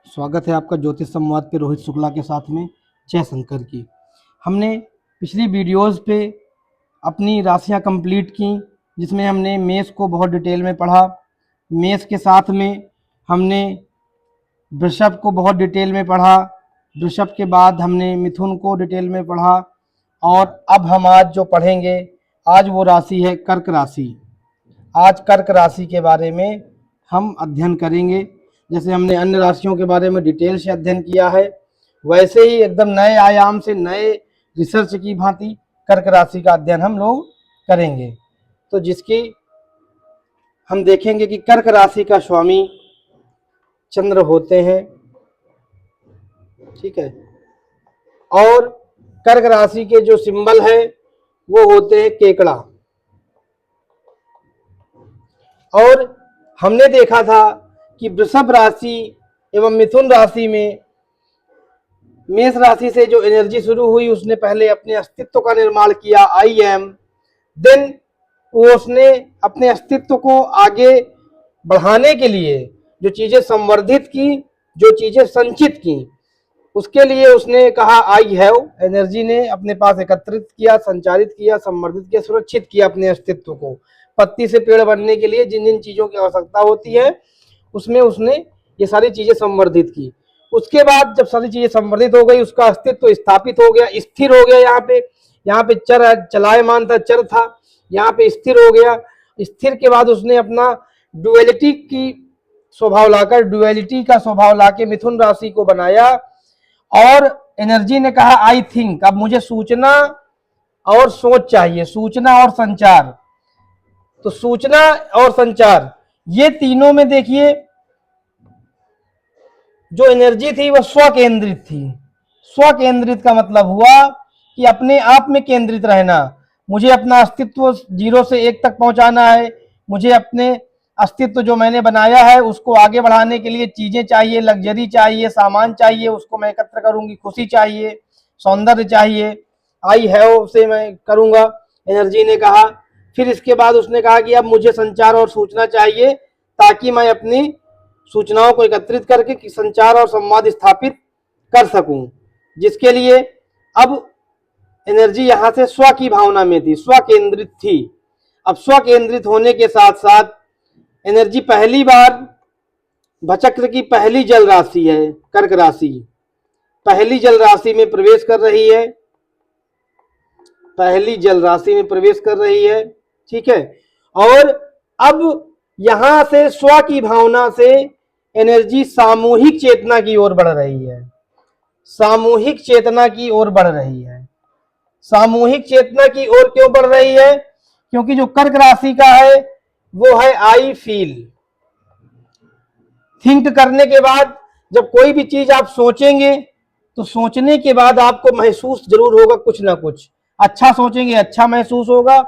स्वागत है आपका ज्योतिष संवाद पे रोहित शुक्ला के साथ में जय शंकर की। हमने पिछली वीडियोस पे अपनी राशियां कंप्लीट की, जिसमें हमने मेष को बहुत डिटेल में पढ़ा। मेष के साथ में हमने वृषभ को बहुत डिटेल में पढ़ा। वृषभ के बाद हमने मिथुन को डिटेल में पढ़ा। और अब हम आज जो पढ़ेंगे, आज वो राशि है कर्क राशि। आज कर्क राशि के बारे में हम अध्ययन करेंगे। जैसे हमने अन्य राशियों के बारे में डिटेल से अध्ययन किया है, वैसे ही एकदम नए आयाम से, नए रिसर्च की भांति कर्क राशि का अध्ययन हम लोग करेंगे। तो जिसकी हम देखेंगे कि कर्क राशि का स्वामी चंद्र होते हैं, ठीक है। और कर्क राशि के जो सिंबल है वो होते हैं केकड़ा। और हमने देखा था कि वृषभ राशि एवं मिथुन राशि में मेष राशि से जो एनर्जी शुरू हुई, उसने पहले अपने अस्तित्व का निर्माण किया, आई एम। देन उसने अपने अस्तित्व को आगे बढ़ाने के लिए जो चीजें संवर्धित की, जो चीजें संचित की, उसके लिए उसने कहा आई हैव। एनर्जी ने अपने पास एकत्रित किया, संचारित किया, संवर्धित किया, सुरक्षित किया अपने अस्तित्व को। पत्ती से पेड़ बनने के लिए जिन जिन चीजों की आवश्यकता होती है, उसमें उसने ये सारी चीजें संवर्धित की। उसके बाद जब सारी चीजें संवर्धित हो गई, उसका अस्तित्व स्थापित हो गया, स्थिर हो गया। यहाँ पे चर चलायमान था, चर था, यहाँ पे स्थिर हो गया। स्थिर के बाद उसने अपना डुअलिटी की स्वभाव लाकर, डुअलिटी का स्वभाव लाके मिथुन राशि को बनाया। और एनर्जी ने कहा आई थिंक, अब मुझे सूचना और सोच चाहिए, सूचना और संचार। तो सूचना और संचार, ये तीनों में देखिए जो एनर्जी थी वह स्व केंद्रित थी। स्व केंद्रित का मतलब हुआ कि अपने आप में केंद्रित रहना। मुझे अपना अस्तित्व 0 से 1 तक पहुंचाना है। मुझे अपने अस्तित्व जो मैंने बनाया है उसको आगे बढ़ाने के लिए चीजें चाहिए, लग्जरी चाहिए, सामान चाहिए, उसको मैं एकत्र करूंगी। खुशी चाहिए, सौंदर्य चाहिए, आई हैव से मैं करूंगा, एनर्जी ने कहा। फिर इसके बाद उसने कहा कि अब मुझे संचार और सूचना चाहिए, ताकि मैं अपनी सूचनाओं को एकत्रित करके संचार और संवाद स्थापित कर सकूं। जिसके लिए अब एनर्जी यहां से स्व की भावना में थी, स्व केंद्रित थी। अब स्व केंद्रित होने के साथ साथ एनर्जी पहली बार भचक्र की पहली जल राशि है कर्क राशि, पहली जल राशि में प्रवेश कर रही है, पहली जल राशि में प्रवेश कर रही है, ठीक है। और अब यहां से स्व की भावना से एनर्जी सामूहिक चेतना की ओर बढ़ रही है, सामूहिक चेतना की ओर बढ़ रही है। सामूहिक चेतना की ओर क्यों बढ़ रही है? क्योंकि जो कर्क राशि का है वो है आई फील। थिंक करने के बाद जब कोई भी चीज आप सोचेंगे तो सोचने के बाद आपको महसूस जरूर होगा कुछ ना कुछ। अच्छा सोचेंगे अच्छा महसूस होगा,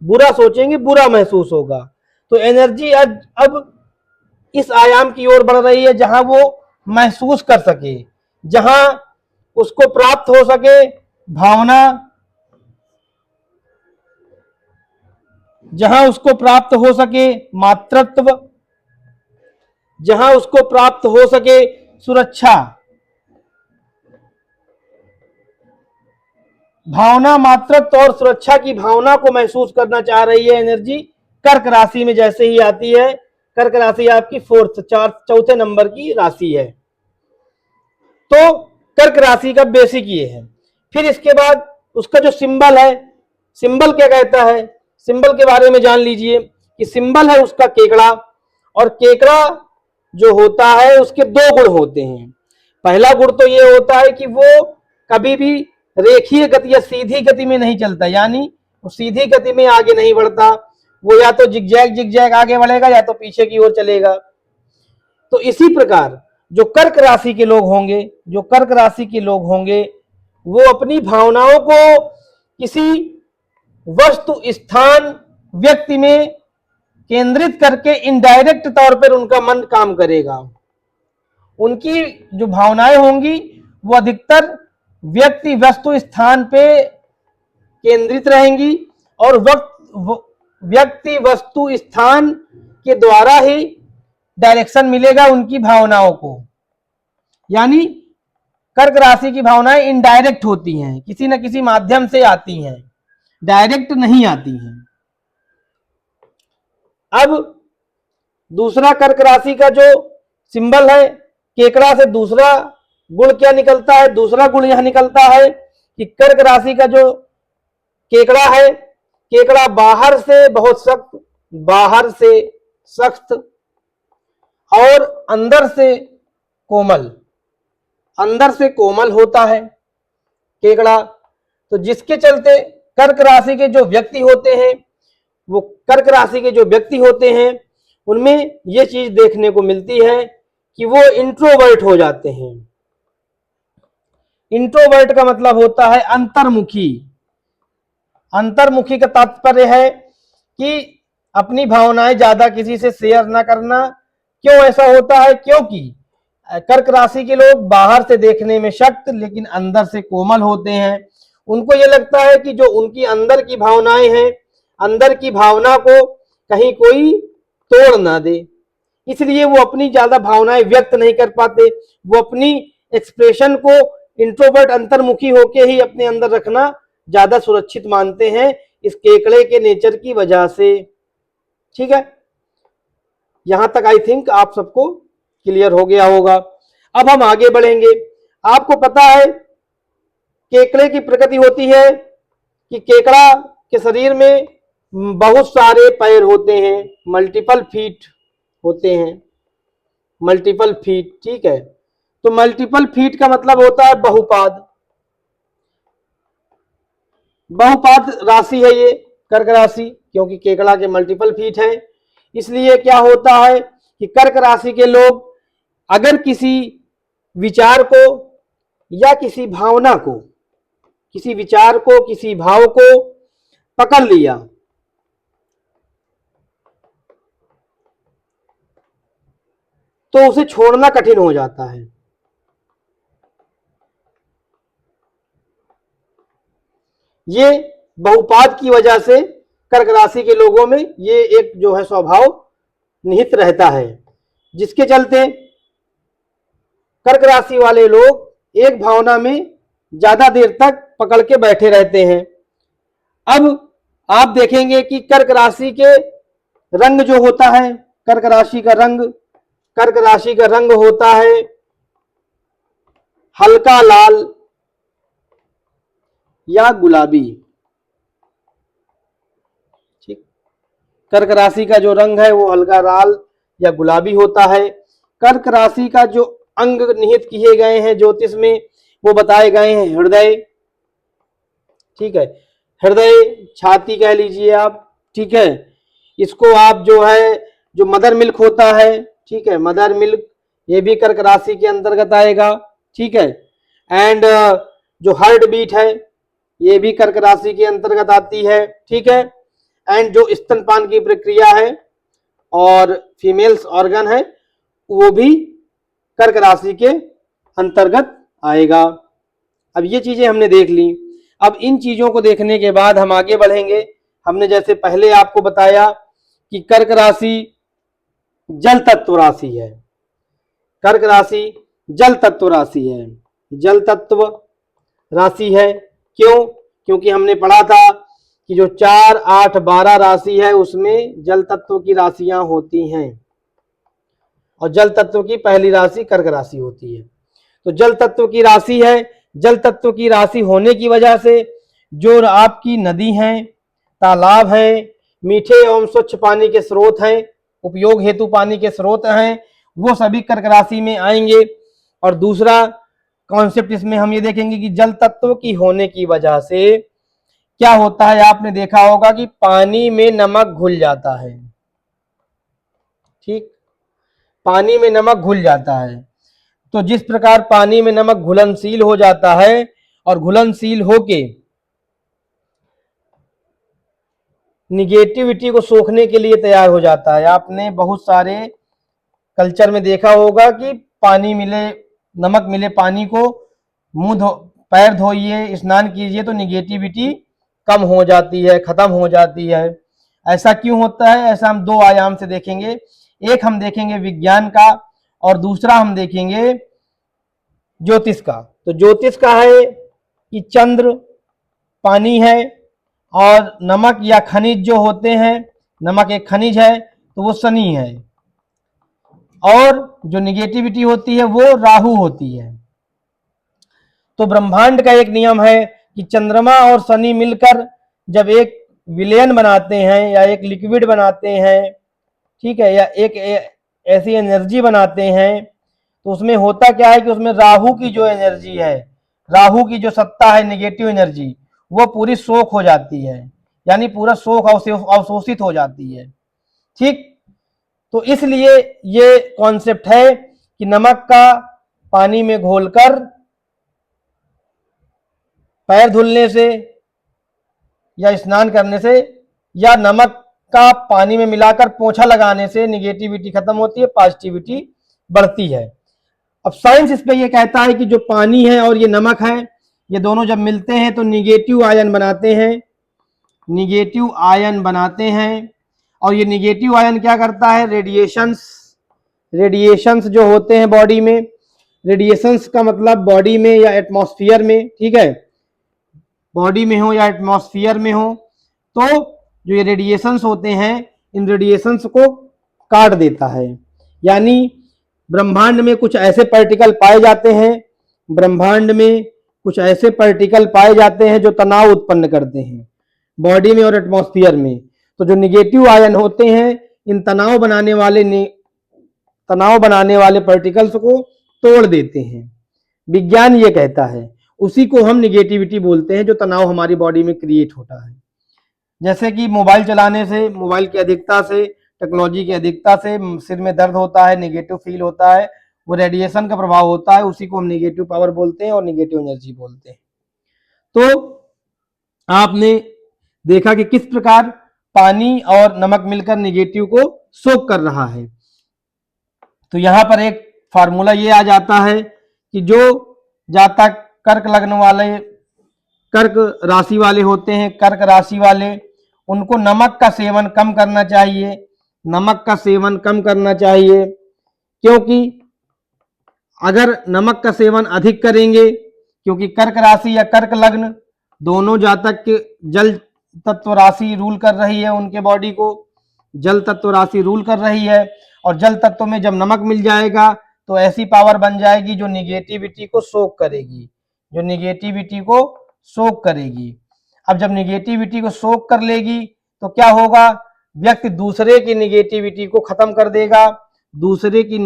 बुरा सोचेंगे बुरा महसूस होगा। तो एनर्जी अब इस आयाम की ओर बढ़ रही है जहां वो महसूस कर सके, जहां उसको प्राप्त हो सके भावना, जहां उसको प्राप्त हो सके मातृत्व, जहां उसको प्राप्त हो सके सुरक्षा। भावना, मातृत्व और सुरक्षा की भावना को महसूस करना चाह रही है एनर्जी। कर्क राशि में जैसे ही आती है, कर्क राशि आपकी चौथे नंबर की राशि है। तो कर्क राशि का बेसिक ये है। फिर इसके बाद उसका जो सिंबल है, सिंबल क्या कहता है, सिंबल के बारे में जान लीजिए कि सिंबल है उसका केकड़ा। और केकड़ा जो होता है उसके 2 गुण होते हैं। पहला गुण तो ये होता है कि वो कभी भी रेखीय गति या सीधी गति में नहीं चलता, यानी वो सीधी गति में आगे नहीं बढ़ता। वो या तो जिगजैग जिगजैग आगे बढ़ेगा या तो पीछे की ओर चलेगा। तो इसी प्रकार जो कर्क राशि के लोग होंगे, जो कर्क राशि के लोग होंगे, वो अपनी भावनाओं को किसी वस्तु, स्थान, व्यक्ति में केंद्रित करके इनडायरेक्ट तौर पर उनका मन काम करेगा। उनकी जो भावनाएं होंगी वो अधिकतर व्यक्ति, वस्तु, स्थान पे केंद्रित रहेंगी और व्यक्ति, वस्तु, स्थान के द्वारा ही डायरेक्शन मिलेगा उनकी भावनाओं को। यानी कर्क राशि की भावनाएं इनडायरेक्ट होती हैं, किसी न किसी माध्यम से आती हैं, डायरेक्ट नहीं आती हैं। अब दूसरा कर्क राशि का जो सिंबल है केकड़ा से दूसरा गुण क्या निकलता है, दूसरा गुण यह निकलता है कि कर्क राशि का जो केकड़ा है, केकड़ा बाहर से बहुत सख्त, बाहर से सख्त और अंदर से कोमल, अंदर से कोमल होता है केकड़ा। तो जिसके चलते कर्क राशि के जो व्यक्ति होते हैं, वो कर्क राशि के जो व्यक्ति होते हैं उनमें ये चीज देखने को मिलती है कि वो इंट्रोवर्ट हो जाते हैं। इंट्रोवर्ट का मतलब होता है अंतर्मुखी। अंतर्मुखी का तात्पर्य है कि अपनी भावनाएं ज्यादा किसी से शेयर ना करना। क्यों ऐसा होता है? क्योंकि कर्क राशि के लोग बाहर से देखने में सख्त लेकिन अंदर से कोमल होते हैं। उनको ये लगता है कि जो उनकी अंदर की भावनाएं हैं, अंदर की भावना को कहीं कोई तोड़ ना दे, इसलिए वो अपनी ज्यादा भावनाएं व्यक्त नहीं कर पाते। वो अपनी एक्सप्रेशन को इंट्रोवर्ट अंतर्मुखी होके ही अपने अंदर रखना ज्यादा सुरक्षित मानते हैं, इस केकड़े के नेचर की वजह से। ठीक है, यहां तक आई थिंक आप सबको क्लियर हो गया होगा। अब हम आगे बढ़ेंगे। आपको पता है केकड़े की प्रकृति होती है कि केकड़ा के शरीर में बहुत सारे पैर होते हैं, मल्टीपल फीट होते हैं, मल्टीपल फीट। ठीक है, तो मल्टीपल फीट का मतलब होता है बहुपाद। बहुपाद राशि है ये कर्क राशि, क्योंकि केकड़ा के मल्टीपल फीट है। इसलिए क्या होता है कि कर्क राशि के लोग अगर किसी विचार को या किसी भावना को, किसी विचार को, किसी भाव को पकड़ लिया तो उसे छोड़ना कठिन हो जाता है। ये बहुपाद की वजह से कर्क राशि के लोगों में ये एक जो है स्वभाव निहित रहता है, जिसके चलते कर्क राशि वाले लोग एक भावना में ज्यादा देर तक पकड़ के बैठे रहते हैं। अब आप देखेंगे कि कर्क राशि के रंग जो होता है, कर्क राशि का रंग, कर्क राशि का रंग होता है हल्का लाल या गुलाबी। ठीक, कर्क राशि का जो रंग है वो हल्का लाल या गुलाबी होता है। कर्क राशि का जो अंग निहित किए गए हैं ज्योतिष में, वो बताए गए हैं हृदय। ठीक है, हृदय, छाती कह लीजिए आप। ठीक है, इसको आप जो है जो मदर मिल्क होता है, ठीक है, मदर मिल्क, ये भी कर्क राशि के अंतर्गत आएगा। ठीक है, एंड जो हार्ट बीट है ये भी कर्क राशि के अंतर्गत आती है। ठीक है, एंड जो स्तनपान की प्रक्रिया है और फीमेल्स ऑर्गन है वो भी कर्क राशि के अंतर्गत आएगा। अब ये चीजें हमने देख ली। अब इन चीजों को देखने के बाद हम आगे बढ़ेंगे। हमने जैसे पहले आपको बताया कि कर्क राशि जल तत्व राशि है, कर्क राशि जल तत्व राशि है, जल तत्व राशि है। क्यों? क्योंकि हमने पढ़ा था कि जो 4, 8, 12 राशि है उसमें जल तत्व की राशियां होती हैं और जल तत्व की पहली राशि कर्क राशि होती है। तो जल तत्व की राशि है, जल तत्व की राशि होने की वजह से जो आपकी नदी हैं, तालाब हैं, मीठे एवं स्वच्छ पानी के स्रोत हैं, उपयोग हेतु पानी के स्रोत हैं, वो सभी कर्क राशि में आएंगे। और दूसरा कॉन्सेप्ट इसमें हम ये देखेंगे कि जल तत्व की होने की वजह से क्या होता है, आपने देखा होगा कि पानी में नमक घुल जाता है। ठीक, पानी में नमक घुल जाता है। तो जिस प्रकार पानी में नमक घुलनशील हो जाता है और घुलनशील होके निगेटिविटी को सोखने के लिए तैयार हो जाता है। आपने बहुत सारे कल्चर में देखा होगा कि पानी मिले, नमक मिले पानी को मुंह धो, पैर धोइए, स्नान कीजिए तो निगेटिविटी कम हो जाती है, खत्म हो जाती है। ऐसा क्यों होता है? ऐसा हम दो आयाम से देखेंगे। एक हम देखेंगे विज्ञान का और दूसरा हम देखेंगे ज्योतिष का। तो ज्योतिष का है कि चंद्र पानी है और नमक या खनिज जो होते हैं, नमक एक खनिज है तो वो शनि है, और जो निगेटिविटी होती है वो राहु होती है। तो ब्रह्मांड का एक नियम है कि चंद्रमा और शनि मिलकर जब एक विलयन बनाते हैं या एक लिक्विड बनाते हैं, ठीक है, या एक ऐसी एनर्जी बनाते हैं, तो उसमें होता क्या है कि उसमें राहु की जो एनर्जी है, राहु की जो सत्ता है, नेगेटिव एनर्जी, वो पूरी सोख हो जाती है, यानी पूरा सोख अवशोषित हो जाती है। ठीक, तो इसलिए ये कॉन्सेप्ट है कि नमक का पानी में घोलकर पैर धुलने से या स्नान करने से या नमक का पानी में मिलाकर पोंछा लगाने से निगेटिविटी खत्म होती है, पॉजिटिविटी बढ़ती है। अब साइंस इस पे ये कहता है कि जो पानी है और ये नमक है, ये दोनों जब मिलते हैं तो निगेटिव आयन बनाते हैं, निगेटिव आयन बनाते हैं। और ये निगेटिव आयन क्या करता है, रेडिएशंस जो होते हैं बॉडी में, रेडिएशंस का मतलब बॉडी में या एटमॉस्फेयर में, ठीक है, बॉडी में हो या एटमॉस्फेयर में हो, तो जो ये रेडिएशंस होते हैं, इन रेडिएशंस को काट देता है। यानी ब्रह्मांड में कुछ ऐसे पार्टिकल पाए जाते हैं, ब्रह्मांड में कुछ ऐसे पार्टिकल पाए जाते हैं जो तनाव उत्पन्न करते हैं बॉडी में और एटमॉस्फेयर में। तो जो निगेटिव आयन होते हैं, इन तनाव बनाने वाले पार्टिकल्स को तोड़ देते हैं, विज्ञान ये कहता है। उसी को हम निगेटिविटी बोलते हैं, जो तनाव हमारी बॉडी में क्रिएट होता है। जैसे कि मोबाइल चलाने से, मोबाइल की अधिकता से, टेक्नोलॉजी की अधिकता से सिर में दर्द होता है, नेगेटिव फील होता है, वो रेडिएशन का प्रभाव होता है, उसी को हम नेगेटिव पावर बोलते हैं और नेगेटिव एनर्जी बोलते हैं। तो आपने देखा कि किस प्रकार पानी और नमक मिलकर निगेटिव को सोख कर रहा है। तो यहां पर एक फार्मूला ये आ जाता है कि जो जातक कर्क लग्न वाले, कर्क राशि वाले होते हैं, कर्क राशि वाले, उनको नमक का सेवन कम करना चाहिए, नमक का सेवन कम करना चाहिए। क्योंकि अगर नमक का सेवन अधिक करेंगे, क्योंकि कर्क राशि या कर्क लग्न दोनों जातक के जल तत्व राशि रूल कर रही है, उनके बॉडी को जल तत्व राशि रूल कर रही है, और जल तत्व में जब नमक मिल जाएगा तो ऐसी पावर बन जाएगी जो निगेटिविटी को सोख करेगी, जो निगेटिविटी को सोख करेगी। अब जब निगेटिविटी को सोख कर लेगी तो क्या होगा, व्यक्ति दूसरे की निगेटिविटी को खत्म कर देगा, दूसरे की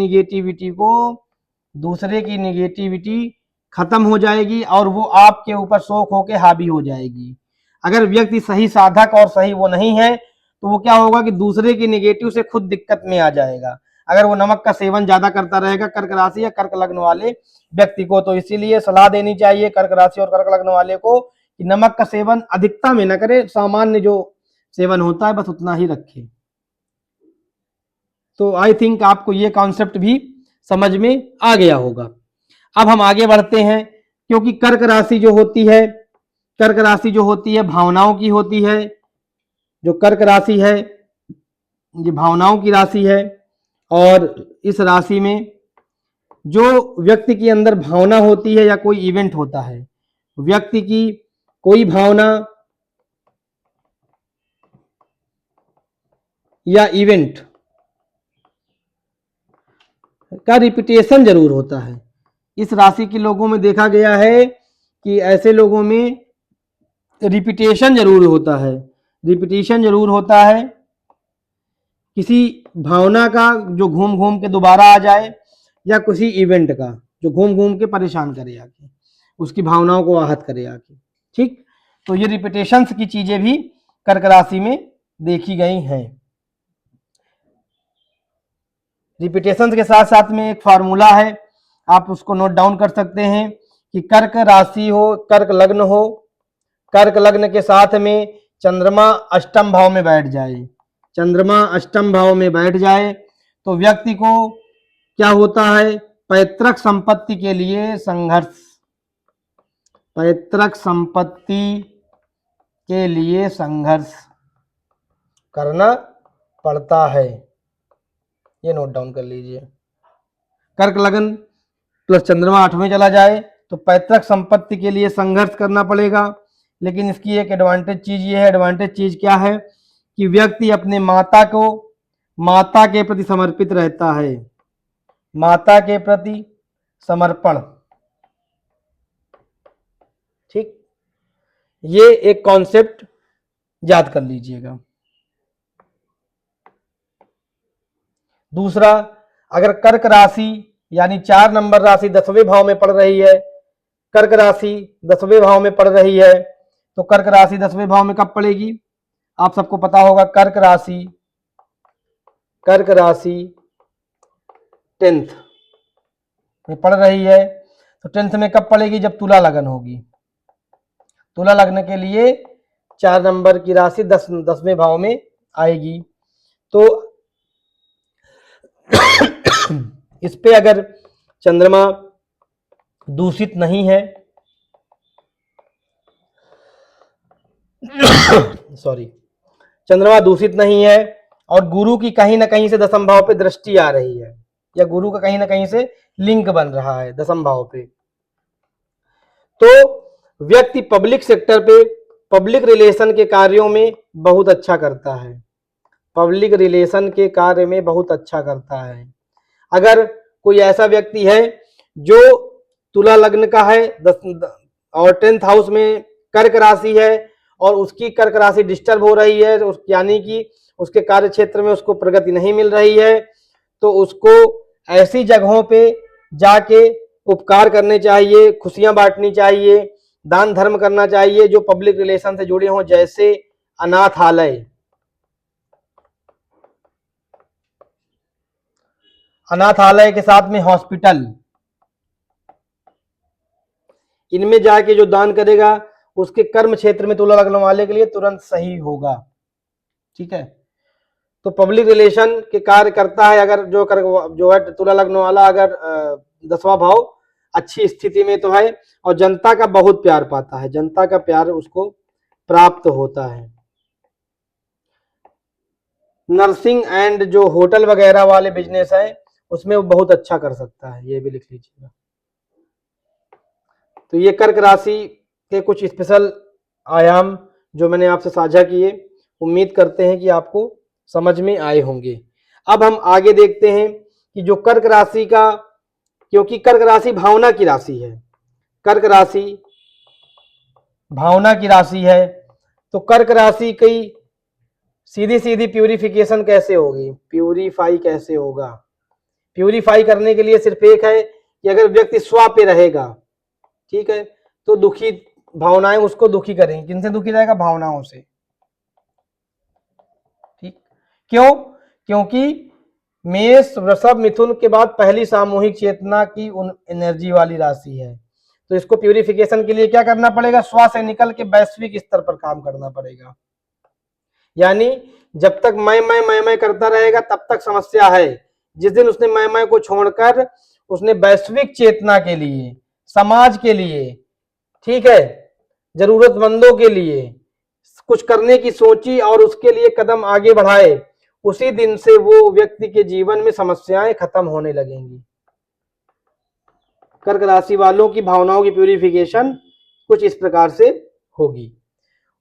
निगेटिविटी खत्म हो जाएगी और वो आपके ऊपर सोख होके हावी हो जाएगी। अगर व्यक्ति सही साधक और सही वो नहीं है तो वो क्या होगा कि दूसरे की निगेटिव से खुद दिक्कत में आ जाएगा, अगर वो नमक का सेवन ज्यादा करता रहेगा कर्क राशि या कर्क लग्न वाले व्यक्ति को। तो इसीलिए सलाह देनी चाहिए कर्क राशि और कर्क लग्न वाले को कि नमक का सेवन अधिकता में न करे, सामान्य जो सेवन होता है बस उतना ही रखे। तो आई थिंक आपको ये कॉन्सेप्ट भी समझ में आ गया होगा। अब हम आगे बढ़ते हैं, क्योंकि कर्क राशि जो होती है, कर्क राशि जो होती है भावनाओं की होती है। जो कर्क राशि है ये भावनाओं की राशि है, और इस राशि में जो व्यक्ति के अंदर भावना होती है या कोई इवेंट होता है, व्यक्ति की कोई भावना या इवेंट का रिपीटेशन जरूर होता है। इस राशि के लोगों में देखा गया है कि ऐसे लोगों में रिपीटेशन जरूर होता है, रिपीटेशन जरूर होता है, किसी भावना का जो घूम घूम के दोबारा आ जाए, या किसी इवेंट का जो घूम घूम के परेशान करे आके, उसकी भावनाओं को आहत करे आके। ठीक, तो ये रिपीटेशंस की चीजें भी कर्क राशि में देखी गई हैं। रिपीटेशंस के साथ साथ में एक फार्मूला है, आप उसको नोट डाउन कर सकते हैं कि कर्क राशि हो, कर्क लग्न हो, कर्क लग्न के साथ में चंद्रमा अष्टम भाव में बैठ जाए, चंद्रमा अष्टम भाव में बैठ जाए तो व्यक्ति को क्या होता है, पैतृक संपत्ति के लिए संघर्ष, पैतृक संपत्ति के लिए संघर्ष करना पड़ता है। ये नोट डाउन कर लीजिए। कर्क लगन प्लस चंद्रमा 8वें चला जाए तो पैतृक संपत्ति के लिए संघर्ष करना पड़ेगा। लेकिन इसकी एक एडवांटेज चीज ये है, एडवांटेज चीज क्या है कि व्यक्ति अपने माता के प्रति समर्पित रहता है, माता के प्रति समर्पण। ठीक, ये एक कॉन्सेप्ट याद कर लीजिएगा। दूसरा, अगर कर्क राशि यानी 4 नंबर राशि 10वें भाव में पड़ रही है, कर्क राशि 10वें भाव में पड़ रही है, तो कर्क राशि 10वें भाव में कब पड़ेगी? आप सबको पता होगा, कर्क राशि 10th में पड़ रही है, तो 10th में कब पड़ेगी? जब तुला लगन होगी। तुला लगन के लिए 4 नंबर की राशि 10वें भाव में आएगी। तो इस पे अगर चंद्रमा दूषित नहीं है सॉरी, चंद्रमा दूषित नहीं है और गुरु की कहीं ना कहीं से 10वें भाव पे दृष्टि आ रही है, या गुरु का कहीं ना कहीं से लिंक बन रहा है 10वें भाव पे, तो व्यक्ति पब्लिक सेक्टर पे पब्लिक रिलेशन के कार्यों में बहुत अच्छा करता है, पब्लिक रिलेशन के कार्य में बहुत अच्छा करता है। अगर कोई ऐसा व्यक्ति है जो तुला लग्न का है और 10th हाउस में कर्क राशि है और उसकी कर्क राशि डिस्टर्ब हो रही है, यानी कि उसके कार्य क्षेत्र में उसको प्रगति नहीं मिल रही है, तो उसको ऐसी जगहों पे जाके उपकार करने चाहिए, खुशियां बांटनी चाहिए, दान धर्म करना चाहिए जो पब्लिक रिलेशन से जुड़े हों, जैसे अनाथालय, अनाथालय के साथ में हॉस्पिटल, इनमें जाके जो दान करेगा उसके कर्म क्षेत्र में तुला लग्न वाले के लिए तुरंत सही होगा। ठीक है, तो पब्लिक रिलेशन के कार्य करता है अगर जो है तुला लग्न वाला, अगर 10वां भाव अच्छी स्थिति में तो है और जनता का बहुत प्यार पाता है, जनता का प्यार उसको प्राप्त होता है। नर्सिंग एंड जो होटल वगैरह वाले बिजनेस है उसमें वो बहुत अच्छा कर सकता है, ये भी लिख लीजिएगा। तो ये कर्क राशि के कुछ स्पेशल आयाम जो मैंने आपसे साझा किए, उम्मीद करते हैं कि आपको समझ में आए होंगे। अब हम आगे देखते हैं कि जो कर्क राशि का, क्योंकि कर्क राशि भावना की राशि है, कर्क राशि भावना की राशि है, तो कर्क राशि की सीधी सीधी प्यूरिफिकेशन कैसे होगी, प्यूरिफाई कैसे होगा? प्यूरिफाई करने के लिए सिर्फ एक है कि अगर व्यक्ति स्व पे रहेगा, ठीक है, तो दुखी भावनाएं उसको दुखी करेंगी। किनसे दुखी रहेगा? भावनाओं से। ठीक, क्यों? क्योंकि मेष वृषभ मिथुन के बाद पहली सामूहिक चेतना की उन एनर्जी वाली राशि है, तो इसको प्यूरिफिकेशन के लिए क्या करना पड़ेगा? स्व से निकल के वैश्विक स्तर पर काम करना पड़ेगा। यानी जब तक मैं करता रहेगा तब तक समस्या है। जिस दिन उसने मैं को छोड़कर उसने वैश्विक चेतना के लिए, समाज के लिए, ठीक है, जरूरतमंदों के लिए कुछ करने की सोची और उसके लिए कदम आगे बढ़ाए, उसी दिन से वो व्यक्ति के जीवन में समस्याएं खत्म होने लगेंगी। कर्क राशि वालों की भावनाओं की प्यूरिफिकेशन कुछ इस प्रकार से होगी।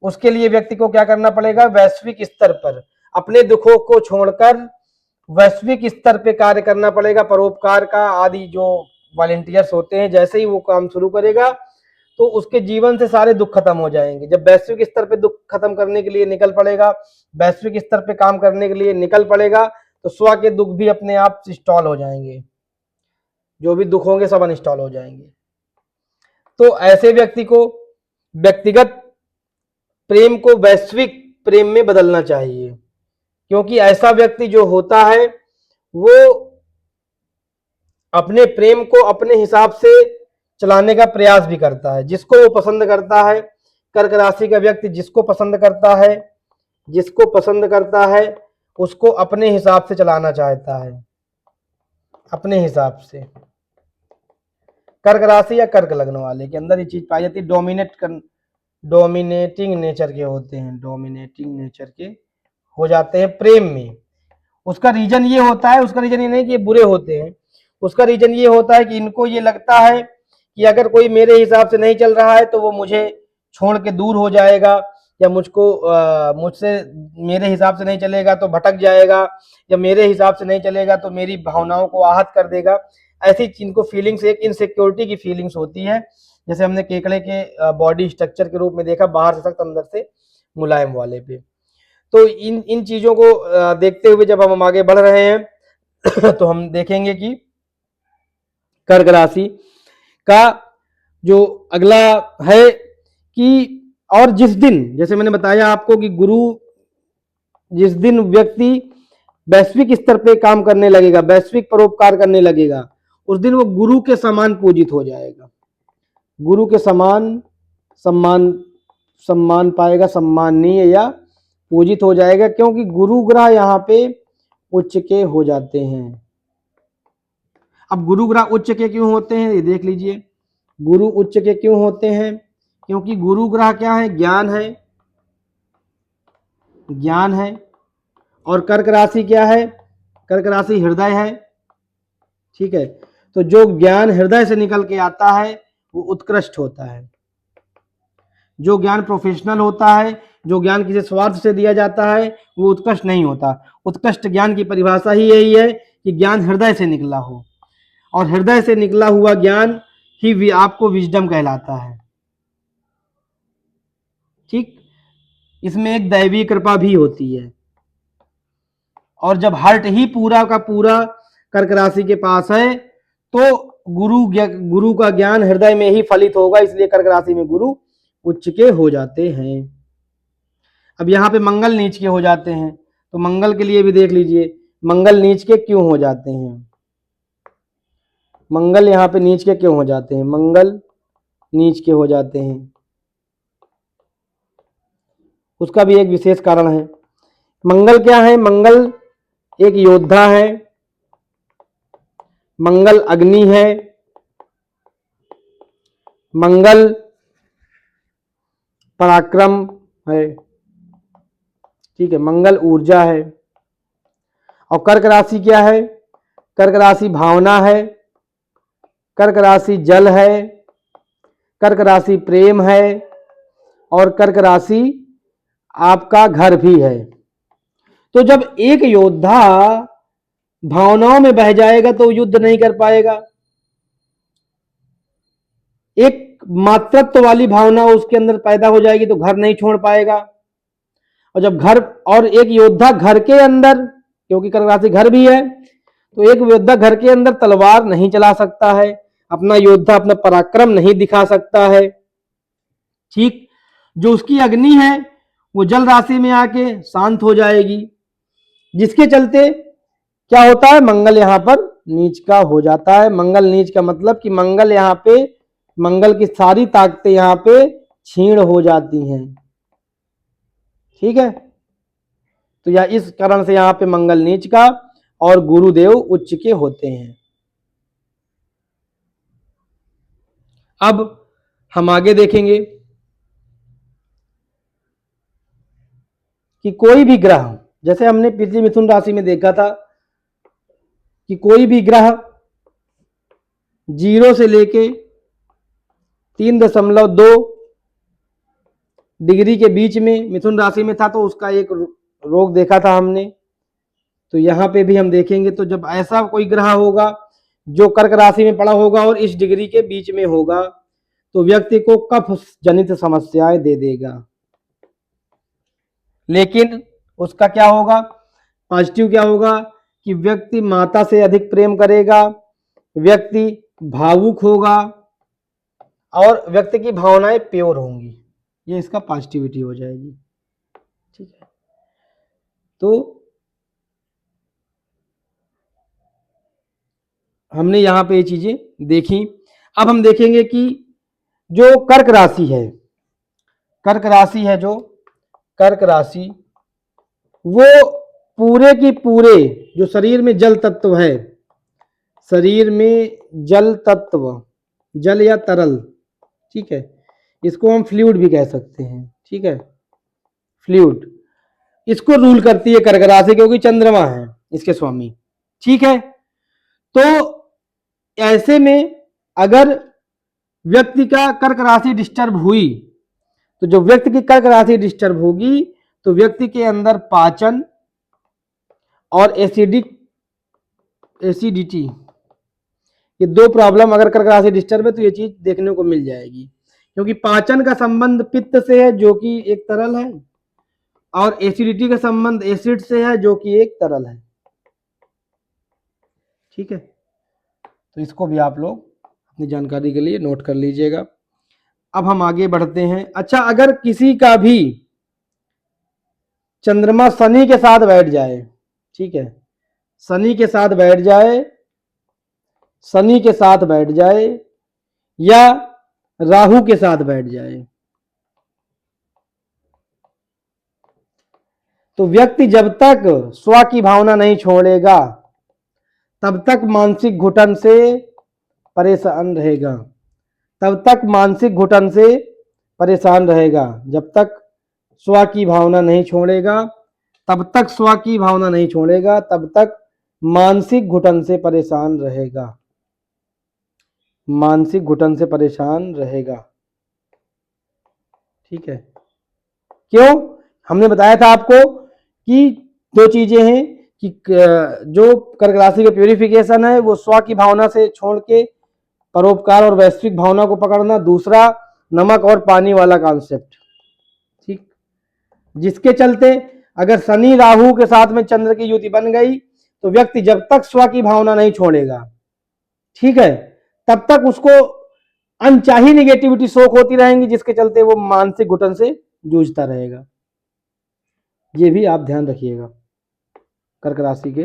उसके लिए व्यक्ति को क्या करना पड़ेगा? वैश्विक स्तर पर अपने दुखों को छोड़कर वैश्विक स्तर पे कार्य करना पड़ेगा। परोपकार का आदि जो वॉलंटियर्स होते हैं, जैसे ही वो काम शुरू करेगा तो उसके जीवन से सारे दुख खत्म हो जाएंगे। जब वैश्विक स्तर पे दुख खत्म करने के लिए निकल पड़ेगा, वैश्विक स्तर पे काम करने के लिए निकल पड़ेगा, तो स्व के दुख भी अपने आप इंस्टॉल हो जाएंगे, जो भी दुख होंगे सब अनइंस्टॉल हो जाएंगे। तो ऐसे व्यक्ति को व्यक्तिगत प्रेम को वैश्विक प्रेम में बदलना चाहिए, क्योंकि ऐसा व्यक्ति जो होता है वो अपने प्रेम को अपने हिसाब से चलाने का प्रयास भी करता है। जिसको वो पसंद करता है, कर्क राशि का व्यक्ति जिसको पसंद करता है, जिसको पसंद करता है उसको अपने हिसाब से चलाना चाहता है, अपने हिसाब से। कर्क राशि या कर्क लग्न वाले के अंदर ये चीज पाई जाती है, डोमिनेटिंग नेचर के होते हैं, डोमिनेटिंग नेचर के हो जाते हैं प्रेम में। उसका रीजन ये होता है, उसका रीजन ये नहीं कि ये बुरे होते हैं, उसका रीजन ये होता है कि इनको ये लगता है कि अगर कोई मेरे हिसाब से नहीं चल रहा है तो वो मुझे छोड़ के दूर हो जाएगा, या मुझसे मेरे हिसाब से नहीं चलेगा तो भटक जाएगा, या मेरे हिसाब से नहीं चलेगा तो मेरी भावनाओं को आहत कर देगा। ऐसी इनको फीलिंग्स, एक इनसिक्योरिटी की फीलिंग्स होती है। जैसे हमने केकड़े के बॉडी स्ट्रक्चर के रूप में देखा, बाहर से सख्त अंदर से मुलायम वाले पे। तो इन इन चीजों को देखते हुए जब हम आगे बढ़ रहे हैं तो हम देखेंगे कि कर्क राशि का जो अगला है कि, और जिस दिन, जैसे मैंने बताया आपको कि गुरु, जिस दिन व्यक्ति वैश्विक स्तर पे काम करने लगेगा, वैश्विक परोपकार करने लगेगा, उस दिन वो गुरु के समान पूजित हो जाएगा, गुरु के समान सम्मान पाएगा, सम्माननीय या पूजित हो जाएगा, क्योंकि गुरु ग्रह यहाँ पे उच्च के हो जाते हैं। अब गुरु ग्रह उच्च के क्यों होते हैं ये देख लीजिए। गुरु उच्च के क्यों होते हैं? क्योंकि गुरु ग्रह क्या है? ज्ञान है, ज्ञान है। और कर्क राशि क्या है? कर्क राशि हृदय है, ठीक है। तो जो ज्ञान हृदय से निकल के आता है वो उत्कृष्ट होता है। जो ज्ञान प्रोफेशनल होता है, जो ज्ञान किसी स्वार्थ से दिया जाता है, वो उत्कृष्ट नहीं होता। उत्कृष्ट ज्ञान की परिभाषा ही यही है कि ज्ञान हृदय से निकला हो, और हृदय से निकला हुआ ज्ञान ही आपको विजडम कहलाता है, ठीक। इसमें एक दैवीय कृपा भी होती है। और जब हार्ट ही पूरा का पूरा कर्क राशि के पास है तो गुरु का ज्ञान हृदय में ही फलित होगा, इसलिए कर्क राशि में गुरु उच्च के हो जाते हैं। अब यहाँ पे मंगल नीच के हो जाते हैं, तो मंगल के लिए भी देख लीजिए, मंगल नीच के क्यों हो जाते हैं? मंगल यहाँ पे नीच के क्यों हो जाते हैं? मंगल नीच के हो जाते हैं, उसका भी एक विशेष कारण है। मंगल क्या है? मंगल एक योद्धा है, मंगल अग्नि है, मंगल पराक्रम है, ठीक है, मंगल ऊर्जा है। और कर्क राशि क्या है? कर्क राशि भावना है, कर्क राशि जल है, कर्क राशि प्रेम है, और कर्क राशि आपका घर भी है। तो जब एक योद्धा भावनाओं में बह जाएगा तो युद्ध नहीं कर पाएगा। एक मातृत्व वाली भावना उसके अंदर पैदा हो जाएगी तो घर नहीं छोड़ पाएगा। और जब घर, और एक योद्धा घर के अंदर, क्योंकि कर्क राशि घर भी है, तो एक योद्धा घर के अंदर तलवार नहीं चला सकता है, अपना योद्धा अपना पराक्रम नहीं दिखा सकता है, ठीक। जो उसकी अग्नि है वो जल राशि में आके शांत हो जाएगी, जिसके चलते क्या होता है? मंगल यहाँ पर नीच का हो जाता है। मंगल नीच का मतलब कि मंगल यहाँ पे, मंगल की सारी ताकतें यहाँ पे क्षीण हो जाती हैं, ठीक है। तो या इस कारण से यहाँ पे मंगल नीच का और गुरुदेव उच्च के होते हैं। अब हम आगे देखेंगे कि कोई भी ग्रह, जैसे हमने पिछली मिथुन राशि में देखा था कि कोई भी ग्रह 0 से लेके 3.2 डिग्री के बीच में मिथुन राशि में था, तो उसका एक रोग देखा था हमने। तो यहाँ पे भी हम देखेंगे, तो जब ऐसा कोई ग्रह होगा जो कर्क राशि में पड़ा होगा और इस डिग्री के बीच में होगा, तो व्यक्ति को कफ जनित समस्याएं दे देगा। लेकिन उसका क्या होगा? पॉजिटिव क्या होगा कि व्यक्ति माता से अधिक प्रेम करेगा, व्यक्ति भावुक होगा, और व्यक्ति की भावनाएं प्योर होंगी। ये इसका पॉजिटिविटी हो जाएगी, ठीक है। तो हमने यहाँ पे ये चीजें देखी। अब हम देखेंगे कि जो कर्क राशि है, कर्क राशि है, जो कर्क राशि, वो पूरे की पूरे जो शरीर में जल तत्व है, शरीर में जल तत्व, जल या तरल, ठीक है, इसको हम फ्लूइड भी कह सकते हैं, ठीक है, फ्लूइड, इसको रूल करती है कर्क राशि, क्योंकि चंद्रमा है इसके स्वामी, ठीक है। तो ऐसे में अगर व्यक्ति का कर्क राशि डिस्टर्ब हुई, तो जो व्यक्ति की कर्क राशि डिस्टर्ब होगी तो व्यक्ति के अंदर पाचन और एसिडिटी, ये दो प्रॉब्लम अगर कर्क राशि डिस्टर्ब है तो ये चीज देखने को मिल जाएगी। क्योंकि पाचन का संबंध पित्त से है जो कि एक तरल है, और एसिडिटी का संबंध एसिड से है जो कि एक तरल है। ठीक है, तो इसको भी आप लोग अपनी जानकारी के लिए नोट कर लीजिएगा। अब हम आगे बढ़ते हैं। अच्छा, अगर किसी का भी चंद्रमा शनि के साथ बैठ जाए, ठीक है, शनि के साथ बैठ जाए, शनि के साथ बैठ जाए या राहु के साथ बैठ जाए, तो व्यक्ति जब तक स्व की भावना नहीं छोड़ेगा तब तक मानसिक घुटन से परेशान रहेगा, तब तक मानसिक घुटन से परेशान रहेगा। जब तक स्व की भावना नहीं छोड़ेगा, तब तक स्व की भावना नहीं छोड़ेगा, तब तक मानसिक घुटन से परेशान रहेगा, मानसिक घुटन से परेशान रहेगा। ठीक है, क्यों? हमने बताया था आपको कि दो चीजें हैं कि जो कर्क राशि का प्यूरिफिकेशन है वो स्व की भावना से छोड़ के परोपकार और वैश्विक भावना को पकड़ना, दूसरा नमक और पानी वाला कॉन्सेप्ट। ठीक, जिसके चलते अगर शनि राहु के साथ में चंद्र की युति बन गई तो व्यक्ति जब तक स्व की भावना नहीं छोड़ेगा, ठीक है, तब तक उसको अनचाही निगेटिविटी शोक होती रहेंगी, जिसके चलते वो मानसिक घुटन से जूझता रहेगा। ये भी आप ध्यान रखिएगा कर्क राशि के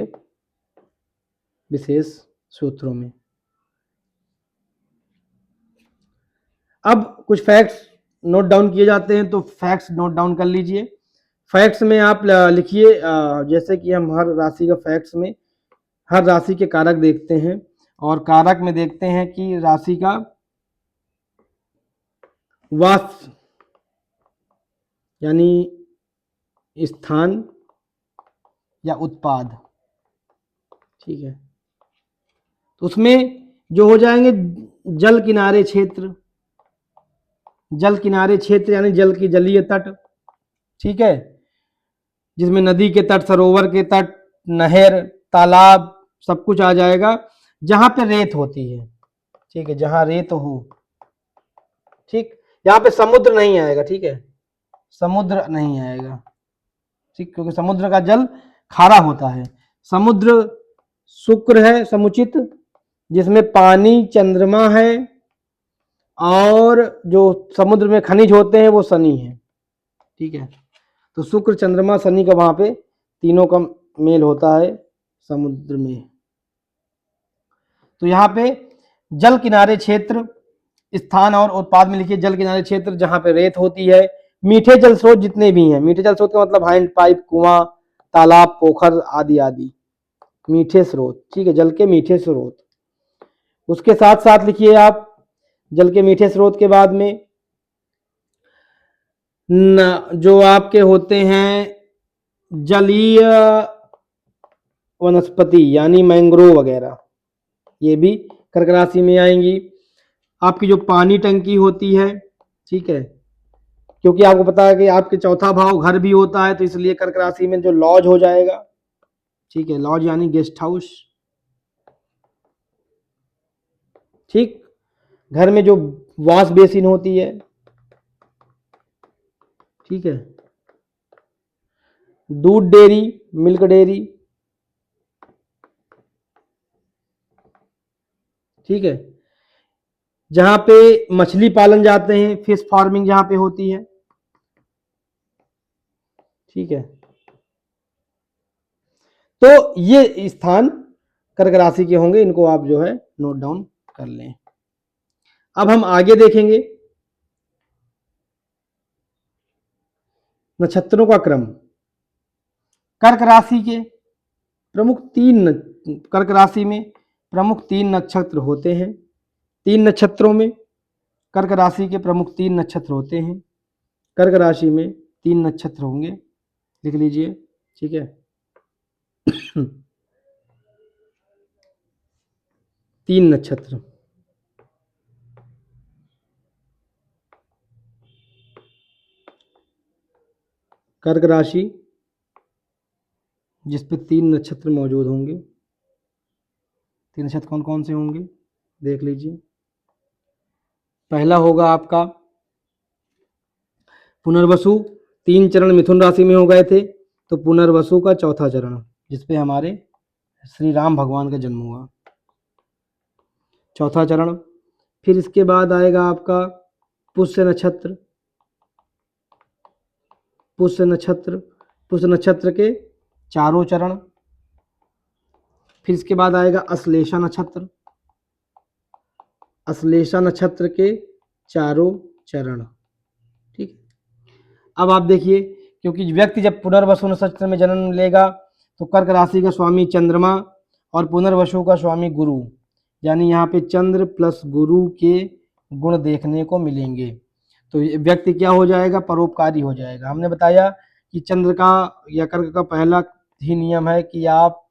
विशेष सूत्रों में। अब कुछ फैक्ट्स नोट डाउन किए जाते हैं, तो फैक्ट्स नोट डाउन कर लीजिए। फैक्ट्स में आप लिखिए, जैसे कि हम हर राशि का फैक्ट्स में हर राशि के कारक देखते हैं, और कारक में देखते हैं कि राशि का वास्तु यानी स्थान या उत्पाद। ठीक है, तो उसमें जो हो जाएंगे जल किनारे क्षेत्र, जल किनारे क्षेत्र यानी जल की जलीय तट, ठीक है, जिसमें नदी के तट, सरोवर के तट, नहर, तालाब सब कुछ आ जाएगा, जहां पे रेत होती है। ठीक है, जहां रेत हो, ठीक, यहाँ पे समुद्र नहीं आएगा। ठीक है, समुद्र नहीं आएगा, ठीक, क्योंकि समुद्र का जल खारा होता है। समुद्र शुक्र है समुचित, जिसमें पानी चंद्रमा है, और जो समुद्र में खनिज होते हैं वो शनि है। ठीक है, तो शुक्र चंद्रमा शनि का वहां पे तीनों का मेल होता है समुद्र में। तो यहाँ पे जल किनारे क्षेत्र, स्थान और उत्पाद में लिखिए जल किनारे क्षेत्र जहां पे रेत होती है। मीठे जल स्रोत जितने भी हैं, मीठे जल स्रोत का मतलब हैंड पाइप, कुआं, तालाब, पोखर आदि आदि मीठे स्रोत। ठीक है, जल के मीठे स्रोत। उसके साथ साथ लिखिए आप जल के मीठे स्रोत के बाद में जो आपके होते हैं जलीय वनस्पति यानी मैंग्रोव वगैरह, ये भी कर्क राशि में आएंगी। आपकी जो पानी टंकी होती है, ठीक है, क्योंकि आपको पता है कि आपके चौथा भाव घर भी होता है, तो इसलिए कर्क राशि में जो लॉज हो जाएगा। ठीक है, लॉज यानी गेस्ट हाउस। ठीक, घर में जो वॉश बेसिन होती है, ठीक है, दूध डेयरी, मिल्क डेयरी, ठीक है, जहां पे मछली पालन जाते हैं, फिश फार्मिंग जहां पे होती है। ठीक है, तो ये स्थान कर्क राशि के होंगे, इनको आप जो है नोट डाउन कर लें। अब हम आगे देखेंगे नक्षत्रों का क्रम। कर्क राशि के प्रमुख कर्क राशि में प्रमुख 3 नक्षत्र होते हैं। 3 नक्षत्रों में कर्क राशि के प्रमुख 3 नक्षत्र होते हैं। कर्क राशि में 3 नक्षत्र होंगे, लिख लीजिए। ठीक है, 3 नक्षत्र, कर्क राशि जिस पे 3 नक्षत्र मौजूद होंगे। 3 नक्षत्र कौन कौन से होंगे देख लीजिए। पहला होगा आपका पुनर्वसु, 3 चरण मिथुन राशि में हो गए थे, तो पुनर्वसु का चौथा चरण जिसपे हमारे श्री राम भगवान का जन्म हुआ, चौथा चरण। फिर इसके बाद आएगा आपका पुष्य नक्षत्र, पुष्य नक्षत्र, पुष्य नक्षत्र के चारों चरण। फिर इसके बाद आएगा अश्लेषा नक्षत्र, अश्लेषा नक्षत्र के चारों चरण। ठीक है, अब आप देखिए, क्योंकि व्यक्ति जब पुनर्वसु नक्षत्र में जन्म लेगा तो कर्क राशि का स्वामी चंद्रमा और पुनर्वसु का स्वामी गुरु, यानी यहाँ पे चंद्र प्लस गुरु के गुण देखने को मिलेंगे। तो व्यक्ति क्या हो जाएगा, परोपकारी हो जाएगा। हमने बताया कि चंद्र का या कर्क का पहला ही नियम है कि आप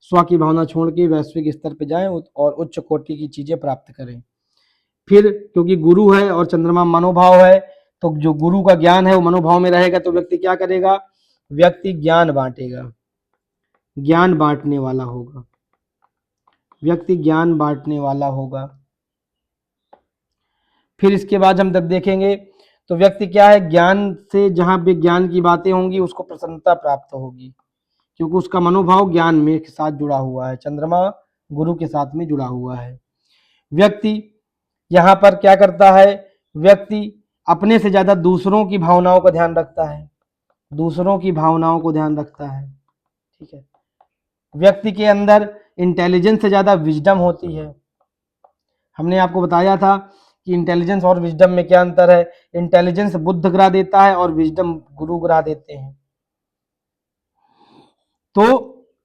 स्व की भावना छोड़ के वैश्विक स्तर पर जाएं और उच्च कोटि की चीजें प्राप्त करें। फिर क्योंकि गुरु है और चंद्रमा मनोभाव है, तो जो गुरु का ज्ञान है वो मनोभाव में रहेगा, तो व्यक्ति क्या करेगा, व्यक्ति ज्ञान बांटेगा, ज्ञान बांटने वाला होगा, व्यक्ति ज्ञान बांटने वाला होगा। फिर इसके बाद हम जब देखेंगे तो व्यक्ति क्या है, ज्ञान से जहां भी ज्ञान की बातें होंगी उसको प्रसन्नता प्राप्त होगी, क्योंकि उसका मनोभाव ज्ञान में के साथ जुड़ा हुआ है, चंद्रमा गुरु के साथ में जुड़ा हुआ है। व्यक्ति यहाँ पर क्या करता है, व्यक्ति अपने से ज्यादा दूसरों की भावनाओं का ध्यान रखता है, दूसरों की भावनाओं को ध्यान रखता है। ठीक है, व्यक्ति के अंदर इंटेलिजेंस से ज्यादा विजडम होती है। हमने आपको बताया था कि इंटेलिजेंस और विजडम में क्या अंतर है। इंटेलिजेंस बुद्ध ग्रह देता है और विजडम गुरु ग्रह देते हैं। तो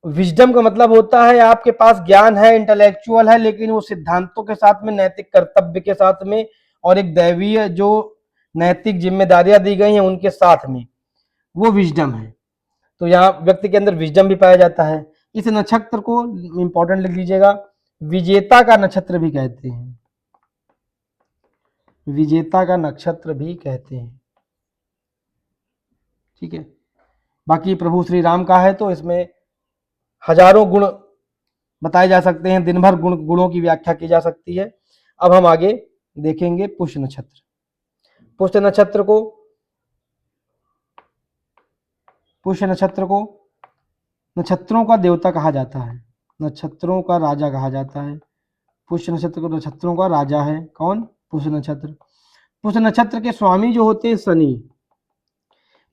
विजडम का मतलब होता है आपके पास ज्ञान है, इंटेलेक्चुअल है, लेकिन वो सिद्धांतों के साथ में, नैतिक कर्तव्य के साथ में और एक दैवीय जो नैतिक जिम्मेदारियां दी गई हैं उनके साथ में, वो विजडम है। तो यहाँ व्यक्ति के अंदर विजडम भी पाया जाता है। इस नक्षत्र को इंपॉर्टेंट लिख लीजिएगा, विजेता का नक्षत्र भी कहते हैं, विजेता का नक्षत्र भी कहते हैं। ठीक है, बाकी प्रभु श्री राम का है तो इसमें हजारों गुण बताए जा सकते हैं, दिन भर गुणों की व्याख्या की जा सकती है। अब हम आगे देखेंगे पुष्य नक्षत्र। पुष्य नक्षत्र को, पुष्य नक्षत्र को नक्षत्रों का देवता कहा जाता है, नक्षत्रों का राजा कहा जाता है। पुष्य नक्षत्र को नक्षत्रों का राजा है कौन, पुष्य नक्षत्र। पुष्य नक्षत्र के स्वामी जो होते हैं शनि,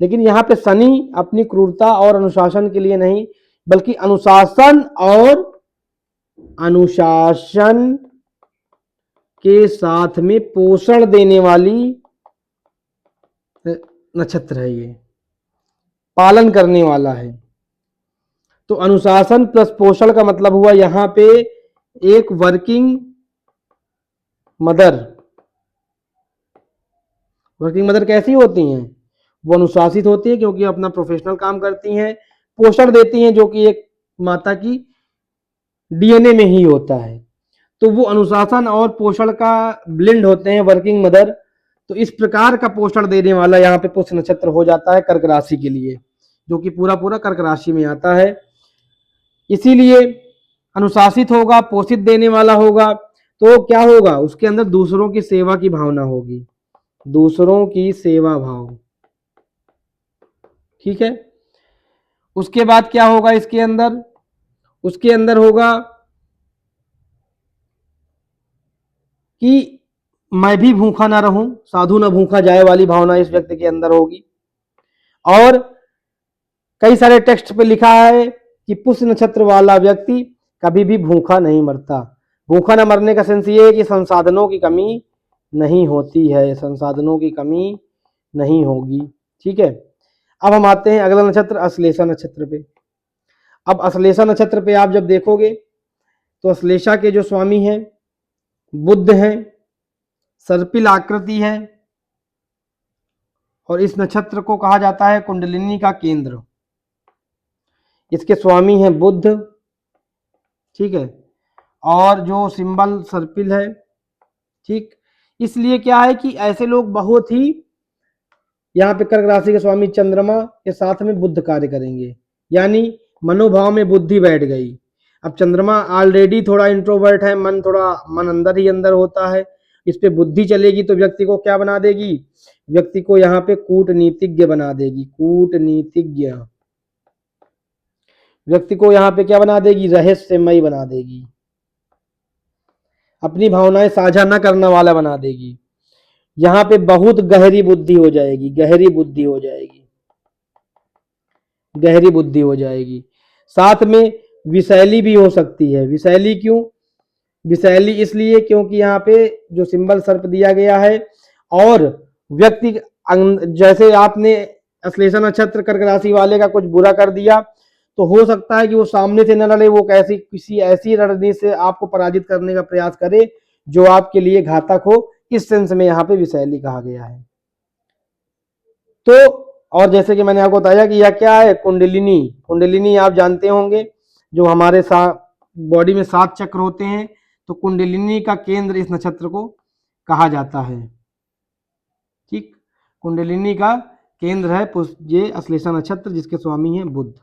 लेकिन यहाँ पे शनि अपनी क्रूरता और अनुशासन के लिए नहीं, बल्कि अनुशासन के साथ में पोषण देने वाली नक्षत्र है, ये पालन करने वाला है। तो अनुशासन प्लस पोषण का मतलब हुआ यहाँ पे एक वर्किंग मदर। वर्किंग मदर कैसी होती हैं, वो अनुशासित होती है क्योंकि अपना प्रोफेशनल काम करती हैं, पोषण देती हैं जो कि एक माता की डीएनए में ही होता है। तो वो अनुशासन और पोषण का ब्लेंड होते हैं वर्किंग मदर। तो इस प्रकार का पोषण देने वाला यहाँ पे पुष्य नक्षत्र हो जाता है कर्क राशि के लिए, जो कि पूरा पूरा कर्क राशि में आता है। इसीलिए अनुशासित होगा, पोषित देने वाला होगा, तो क्या होगा, उसके अंदर दूसरों की सेवा की भावना होगी, दूसरों की सेवा भाव। ठीक है, उसके बाद क्या होगा इसके अंदर, उसके अंदर होगा कि मैं भी भूखा ना रहूं, साधु ना भूखा जाए वाली भावना इस व्यक्ति के अंदर होगी। और कई सारे टेक्स्ट पे लिखा है कि पुष्य नक्षत्र वाला व्यक्ति कभी भी भूखा नहीं मरता। भूखा न मरने का सेंस ये है कि संसाधनों की कमी नहीं होती है, संसाधनों की कमी नहीं होगी। ठीक है, अब हम आते हैं अगला नक्षत्र अश्लेषा नक्षत्र पे। अब अश्लेषा नक्षत्र पे आप जब देखोगे तो अश्लेषा के जो स्वामी हैं बुध हैं, सर्पिल आकृति है, और इस नक्षत्र को कहा जाता है कुंडलिनी का केंद्र। इसके स्वामी हैं बुध। ठीक है, और जो सिंबल सर्पिल है, ठीक। इसलिए क्या है कि ऐसे लोग बहुत ही, यहाँ पे कर्क राशि के स्वामी चंद्रमा के साथ में बुध कार्य करेंगे, यानी मनोभाव में बुद्धि बैठ गई। अब चंद्रमा ऑलरेडी थोड़ा इंट्रोवर्ट है, मन अंदर ही अंदर होता है, इस पे बुद्धि चलेगी तो व्यक्ति को क्या बना देगी, व्यक्ति को यहाँ पे कूटनीतिज्ञ बना देगी, कूटनीतिज्ञ, व्यक्ति को यहाँ पे क्या बना देगी, रहस्यमयी बना देगी, अपनी भावनाएं साझा न करने वाला बना देगी। यहाँ पे बहुत गहरी बुद्धि हो जाएगी, गहरी बुद्धि हो जाएगी, गहरी बुद्धि हो जाएगी। साथ में विषैली भी हो सकती है। विषैली क्यों, विषैली इसलिए क्योंकि यहाँ पे जो सिंबल सर्प दिया गया है, और व्यक्ति जैसे आपने अश्लेषा नक्षत्र कर्क राशि वाले का कुछ बुरा कर दिया, तो हो सकता है कि वो सामने से न लड़े, वो कैसी किसी ऐसी रणनीति से आपको पराजित करने का प्रयास करे जो आपके लिए घातक हो। इस सेंस में यहाँ पे विषैली कहा गया है। तो और जैसे कि मैंने आपको बताया कि यह क्या है, कुंडलिनी। कुंडलिनी आप जानते होंगे, जो हमारे बॉडी में 7 चक्र होते हैं, तो कुंडलिनी का केंद्र इस नक्षत्र को कहा जाता है, ठीक। कुंडलिनी का केंद्र है ये अश्लेषा नक्षत्र, जिसके स्वामी हैं बुध।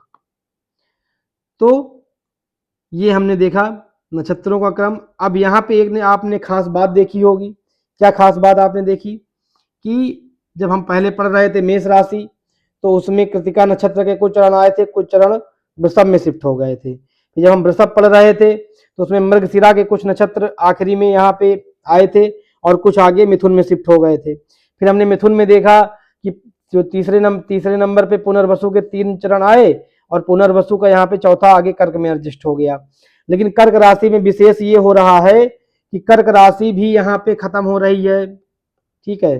तो ये हमने देखा नक्षत्रों का क्रम। अब यहाँ पे एक ने आपने खास बात देखी होगी। क्या खास बात आपने देखी कि जब हम पहले पढ़ रहे थे मेष राशि, तो उसमें कृतिका नक्षत्र के कुछ चरण आए थे, कुछ चरण वृषभ में शिफ्ट हो गए थे। जब हम वृषभ पढ़ रहे थे तो उसमें मृगशिरा के कुछ नक्षत्र आखिरी में यहाँ पे आए थे, और कुछ आगे मिथुन में शिफ्ट हो गए थे। फिर हमने मिथुन में देखा कि जो तीसरे नंबर पे पुनर्वसु के 3 चरण आए, और पुनर्वसु का यहाँ पे चौथा आगे कर्क में एडजस्ट हो गया। लेकिन कर्क राशि में विशेष ये हो रहा है कि कर्क राशि भी यहाँ पे खत्म हो रही है, ठीक है।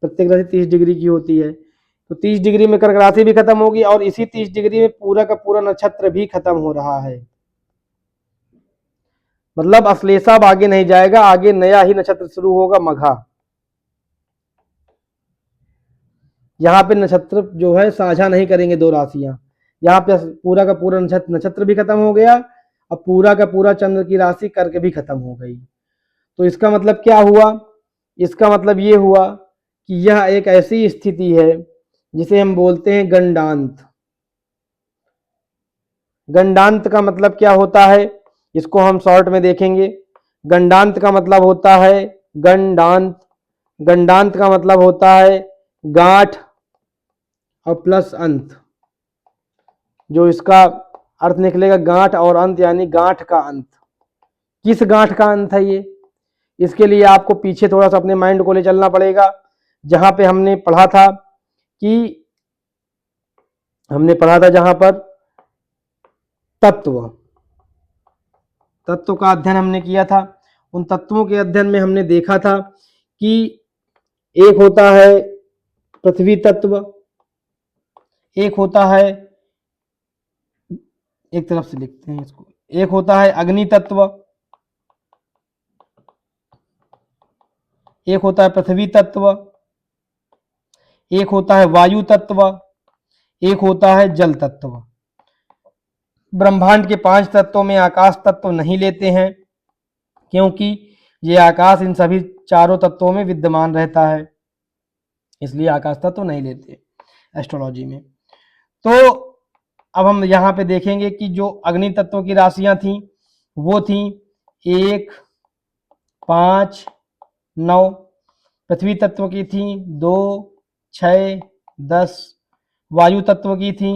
प्रत्येक राशि 30 डिग्री की होती है, तो 30 डिग्री में कर्क राशि भी खत्म होगी, और इसी 30 डिग्री में पूरा का पूरा नक्षत्र भी खत्म हो रहा है। मतलब अश्लेषा अब आगे नहीं जाएगा, आगे नया ही नक्षत्र शुरू होगा, मघा। यहाँ पे नक्षत्र जो है साझा नहीं करेंगे 2 राशियां। यहाँ पे पूरा का पूरा नक्षत्र भी खत्म हो गया, अब पूरा का पूरा चंद्र की राशि कर्क भी खत्म हो गई। तो इसका मतलब क्या हुआ, इसका मतलब ये हुआ कि यह एक ऐसी स्थिति है जिसे हम बोलते हैं गंडांत। गंडांत का मतलब क्या होता है, इसको हम शॉर्ट में देखेंगे। गंडांत का मतलब होता है गंडांत, गंडांत का मतलब होता है गांठ और प्लस अंत। जो इसका अर्थ निकलेगा गांठ और अंत, यानी गांठ का अंत। किस गांठ का अंत है ये, इसके लिए आपको पीछे थोड़ा सा अपने माइंड को ले चलना पड़ेगा, जहां पे हमने पढ़ा था जहां पर तत्व का अध्ययन हमने किया था। उन तत्वों के अध्ययन में हमने देखा था कि एक होता है पृथ्वी तत्व, एक होता है, एक तरफ से लिखते हैं इसको, एक होता है अग्नि तत्व, एक होता है पृथ्वी तत्व, एक होता है वायु तत्व, एक होता है जल तत्व। ब्रह्मांड के 5 तत्वों में आकाश तत्व नहीं लेते हैं, क्योंकि ये आकाश इन सभी चारों तत्वों में विद्यमान रहता है, इसलिए आकाश तत्व नहीं लेते एस्ट्रोलॉजी में। तो अब हम यहाँ पे देखेंगे कि जो अग्नि तत्वों की राशियां थी वो थी 1, 5, 9, पृथ्वी तत्व की थी 2, 6, 10, वायु तत्व की थी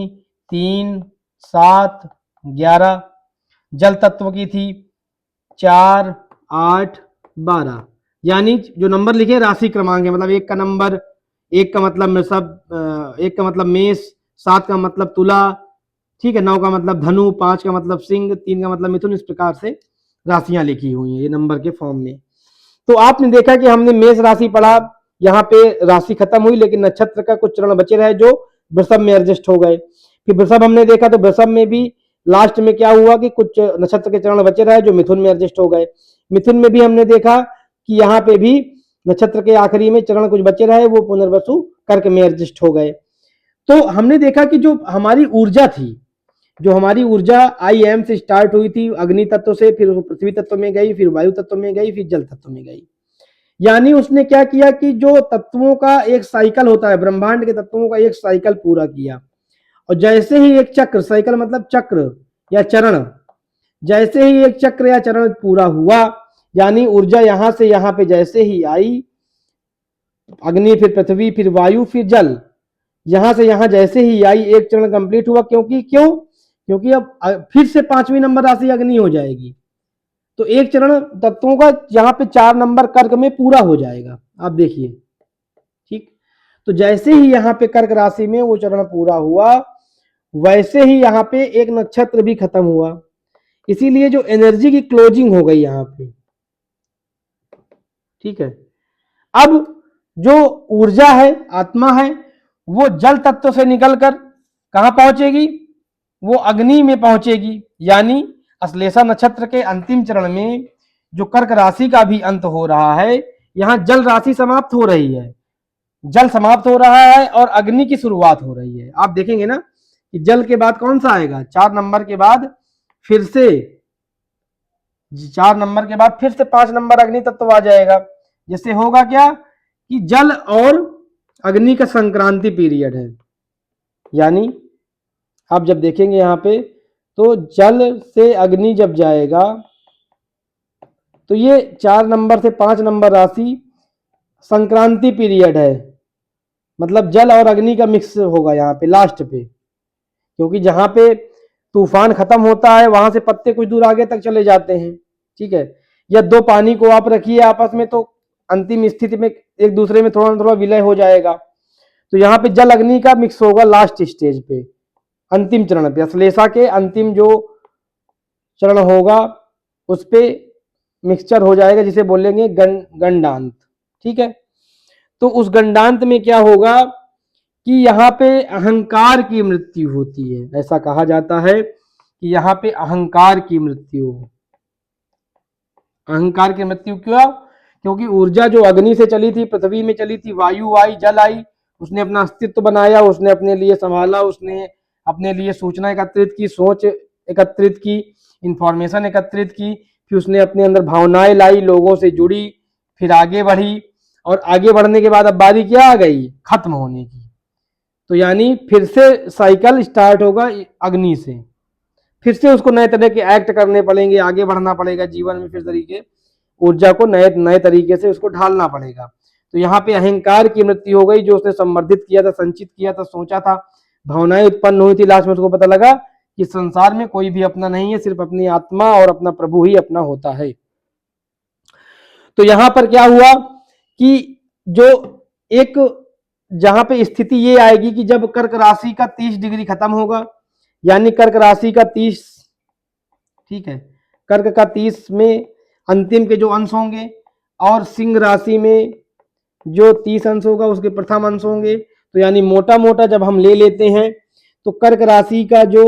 3, 7, 11, जल तत्व की थी 4, 8, 12। यानी जो नंबर लिखे राशि क्रमांक है, मतलब 1 का नंबर, 1 का मतलब वृषभ, 1 का मतलब मेष, 7 का मतलब तुला, ठीक है, 9 का मतलब धनु, 5 का मतलब सिंह, 3 का मतलब मिथुन। इस प्रकार से राशियां लिखी हुई हैं ये नंबर के फॉर्म में। तो आपने देखा कि हमने मेष राशि पढ़ा, यहाँ पे राशि खत्म हुई, लेकिन नक्षत्र का कुछ चरण बचे रहे जो वृषभ में एडजस्ट हो गए। फिर वृषभ हमने देखा, तो वृषभ में भी लास्ट में क्या हुआ कि कुछ नक्षत्र के चरण बचे रहे जो मिथुन में एडजस्ट हो गए। मिथुन में भी हमने देखा कि यहाँ पे भी नक्षत्र के आखिरी में चरण कुछ बचे रहे, वो पुनर्वसु कर्क में एडजस्ट हो गए। तो हमने देखा कि जो हमारी ऊर्जा थी, जो हमारी ऊर्जा IM से स्टार्ट हुई थी अग्नि तत्व से, फिर पृथ्वी तत्व में गई, फिर वायु तत्व में गई, फिर जल तत्व में गई। यानी उसने क्या किया कि जो तत्वों का एक साइकिल होता है, ब्रह्मांड के तत्वों का एक साइकिल पूरा किया। और जैसे ही एक चक्र, साइकिल मतलब चक्र या चरण, जैसे ही एक चक्र या चरण पूरा हुआ, यानी ऊर्जा यहां से यहां पे जैसे ही आई, अग्नि फिर पृथ्वी फिर वायु फिर जल, यहां से यहां जैसे ही आई, एक चरण कंप्लीट हुआ। क्योंकि अब फिर से 5वीं नंबर राशि अग्नि हो जाएगी, तो एक चरण तत्वों का यहां पे 4 नंबर कर्क में पूरा हो जाएगा। आप देखिए, ठीक। तो जैसे ही यहां पे कर्क राशि में वो चरण पूरा हुआ, वैसे ही यहां पे एक नक्षत्र भी खत्म हुआ। इसीलिए जो एनर्जी की क्लोजिंग हो गई यहां पे, ठीक है। अब जो ऊर्जा है, आत्मा है, वो जल तत्व से निकलकर कहां पहुंचेगी? वो अग्नि में पहुंचेगी। यानी अश्लेषा नक्षत्र के अंतिम चरण में जो कर्क राशि का भी अंत हो रहा है, यहां जल राशि समाप्त हो रही है, जल समाप्त हो रहा है और अग्नि की शुरुआत हो रही है। आप देखेंगे ना कि जल के बाद कौन सा आएगा? 4 नंबर के बाद फिर से 4 नंबर के बाद फिर से 5 नंबर अग्नि तत्व आ जाएगा। जिससे होगा क्या कि जल और अग्नि का संक्रांति पीरियड है। यानी आप जब देखेंगे यहां पे, तो जल से अग्नि जब जाएगा, तो ये 4 नंबर से 5 नंबर राशि संक्रांति पीरियड है। मतलब जल और अग्नि का मिक्स होगा यहाँ पे लास्ट पे, क्योंकि जहां पे तूफान खत्म होता है वहां से पत्ते कुछ दूर आगे तक चले जाते हैं, ठीक है। या 2 पानी को आप रखिए आपस में, तो अंतिम स्थिति में एक दूसरे में थोड़ा थोड़ा विलय हो जाएगा। तो यहाँ पे जल अग्नि का मिक्स होगा लास्ट स्टेज पे, अंतिम चरण पे। अश्लेषा के अंतिम जो चरण होगा उस पे मिक्सचर हो जाएगा, जिसे बोलेंगे गंडांत, ठीक है। तो उस गंडांत में क्या होगा कि यहाँ पे अहंकार की मृत्यु होती है। ऐसा कहा जाता है कि यहाँ पे अहंकार की मृत्यु। अहंकार की मृत्यु क्यों? क्योंकि ऊर्जा जो अग्नि से चली थी, पृथ्वी में चली थी, वायु आई, जल आई, उसने अपना अस्तित्व बनाया, उसने अपने लिए संभाला, उसने अपने लिए सूचना एकत्रित की, सोच एकत्रित की, इंफॉर्मेशन एकत्रित की, फिर उसने अपने अंदर भावनाएं लाई, लोगों से जुड़ी, फिर आगे बढ़ी। और आगे बढ़ने के बाद अब बारी क्या आ गई? खत्म होने की। तो यानी फिर से साइकिल स्टार्ट होगा अग्नि से, फिर से उसको नए तरह के एक्ट करने पड़ेंगे, आगे बढ़ना पड़ेगा जीवन में, फिर तरीके ऊर्जा को नए नए तरीके से उसको ढालना पड़ेगा। तो यहाँ पे अहंकार की मृत्यु हो गई, जो उसने संवर्धित किया था, संचित किया था, सोचा था, भावनाएं उत्पन्न हुई थी, लास्ट में उसको पता लगा कि संसार में कोई भी अपना नहीं है, सिर्फ अपनी आत्मा और अपना प्रभु ही अपना होता है। तो यहां पर क्या हुआ कि जो एक जहां पे स्थिति ये आएगी कि जब कर्क राशि का 30 डिग्री खत्म होगा, यानी कर्क राशि का 30, ठीक है, कर्क का 30 में अंतिम के जो अंश होंगे, और सिंह राशि में जो 30 अंश होगा उसके प्रथम अंश होंगे। तो यानी मोटा मोटा जब हम ले लेते हैं तो कर्क राशि का जो